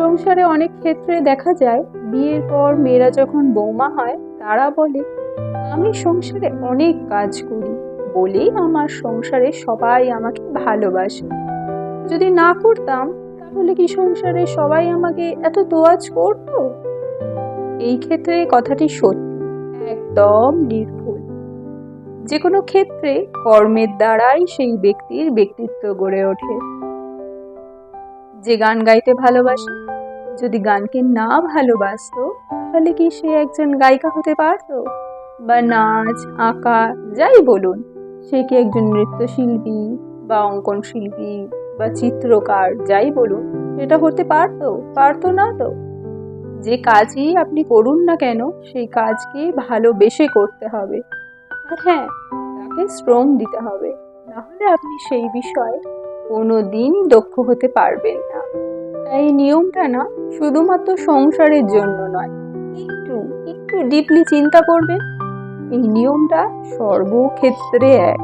সংসারে অনেক ক্ষেত্রে দেখা যায় বিয়ের পর মেয়েরা যখন বৌমা হয় তারা বলে, আমি সংসারে অনেক কাজ করি বলেই আমার সংসারে সবাই আমাকে ভালোবাসে। যদি না করতাম তাহলে কি সংসারে সবাই আমাকে এত তোয়াজ করতো? এই ক্ষেত্রে কথাটি সত্যি, একদম নির্ভুল। যে কোনো ক্ষেত্রে কর্মের দ্বারাই সেই ব্যক্তির ব্যক্তিত্ব গড়ে ওঠে। যে গান গাইতে ভালোবাসে, যদি গানকে না ভালোবাসতো তাহলে কি সে একজন গায়িকা হতে পারতো? বা নাচ, আঁকা, যাই বলুন, সে কি একজন নৃত্যশিল্পী বা অঙ্কন শিল্পী বা চিত্রকার, যাই বলুন, এটা হতে পারতো? পারতো না তো। যে কাজই আপনি করুন না কেন সেই কাজকে ভালোবেসে করতে হবে। আর হ্যাঁ, তাকে শ্রম দিতে হবে, না হলে আপনি সেই বিষয়ে কোনোদিনই দক্ষ হতে পারবেন না। এই নিয়মটা না শুধুমাত্র সংসারের জন্য নয়, একটু একটু ডিপলি চিন্তা করবেন, এই নিয়মটা সর্বক্ষেত্রে এক।